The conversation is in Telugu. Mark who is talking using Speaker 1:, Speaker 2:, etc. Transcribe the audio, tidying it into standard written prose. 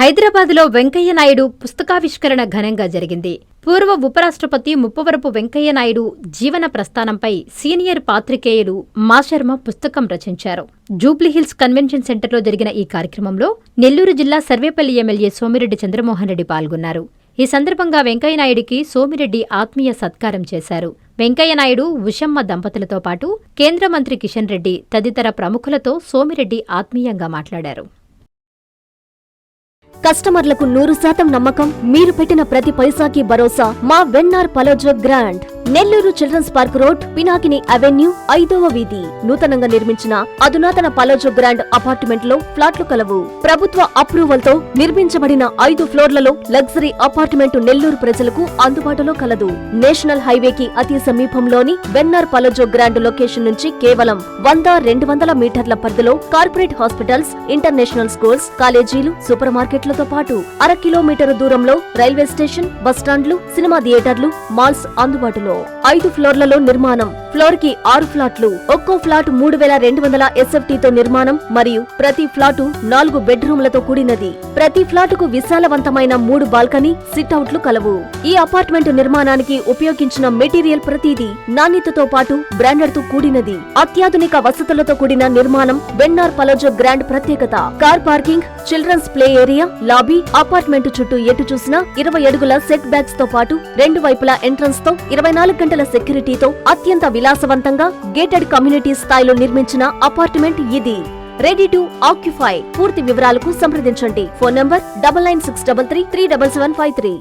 Speaker 1: హైదరాబాద్లో వెంకయ్య నాయుడు పుస్తకావిష్కరణ ఘనంగా జరిగింది. పూర్వ ఉపరాష్ట్రపతి ముప్పవరపు వెంకయ్య నాయుడు జీవన ప్రస్థానంపై సీనియర్ పాత్రికేయులు మాశర్మ పుస్తకం రచించారు. జూబ్లీహిల్స్ కన్వెన్షన్ సెంటర్లో జరిగిన ఈ కార్యక్రమంలో నెల్లూరు జిల్లా సర్వేపల్లి ఎమ్మెల్యే సోమిరెడ్డి చంద్రమోహన్ రెడ్డి పాల్గొన్నారు. ఈ సందర్భంగా వెంకయ్య నాయుడికి సోమిరెడ్డి ఆత్మీయ సత్కారం చేశారు. వెంకయ్య నాయుడు, ఉషమ్మ దంపతులతో పాటు కేంద్ర మంత్రి కిషన్ రెడ్డి తదితర ప్రముఖులతో సోమిరెడ్డి ఆత్మీయంగా మాట్లాడారు.
Speaker 2: కస్టమర్లకు 100% నమ్మకం, మీరు పెట్టిన ప్రతి పైసాకి భరోసా మా VNR పలోజో Grand. Nellore children's park road, Pinakini avenue, 5వ వీధి. నూతనంగా నిర్మించిన అధునాతన పలోజో గ్రాండ్ అపార్ట్మెంట్ లో ఫ్లాట్లు కలవు. ప్రభుత్వ అప్రూవల్ తో నిర్మించబడిన 5 ఫ్లోర్లలో లగ్జరీ అపార్ట్మెంట్ నెల్లూరు ప్రజలకు అందుబాటులో కలదు. నేషనల్ హైవేకి అతి సమీపంలోని వెన్నార్ పలోజో గ్రాండ్ లొకేషన్ నుంచి కేవలం 100-200 మీటర్ల పరిధిలో కార్పొరేట్ హాస్పిటల్స్, ఇంటర్నేషనల్ స్కూల్స్, కాలేజీలు, సూపర్ మార్కెట్లతో పాటు 1/2 కిలోమీటరు దూరంలో రైల్వే స్టేషన్, బస్టాండ్లు, సినిమా థియేటర్లు, మాల్స్ అందుబాటులో. 5 ఫ్లోర్లలో నిర్మాణం. ఫ్లోర్ కి 6 ఫ్లాట్లు. ఒక్కో ఫ్లాట్ 3200 SFT తో నిర్మాణం మరియు ప్రతి ఫ్లాటు 4 బెడ్రూమ్లతో కూడినది. ప్రతి ఫ్లాటుకు విశాలవంతమైన 3 బాల్కనీ, సిట్అవుట్లు కలవు. ఈ అపార్ట్మెంట్ నిర్మాణానికి ఉపయోగించిన మెటీరియల్ ప్రతిదీ నాణ్యతతో పాటు బ్రాండెడ్ తో కూడినది. అత్యాధునిక వసతులతో కూడిన నిర్మాణం వెన్నార్ పలోజో గ్రాండ్ ప్రత్యేకత. Car parking, children's play area, lobby, apartment చుట్టూ ఎటు చూసినా 20 అడుగుల సెట్ బ్యాక్స్ తో పాటు 2 వైపులా ఎంట్రన్స్ తో 24 గంటల సెక్యూరిటీతో అత్యంత విలాసవంతంగా గేటెడ్ కమ్యూనిటీ స్థాయిలో నిర్మించిన అపార్ట్మెంట్ ఇది. Ready to occupy. పూర్తి వివరాలకు సంప్రదించండి. Phone number 9963337753.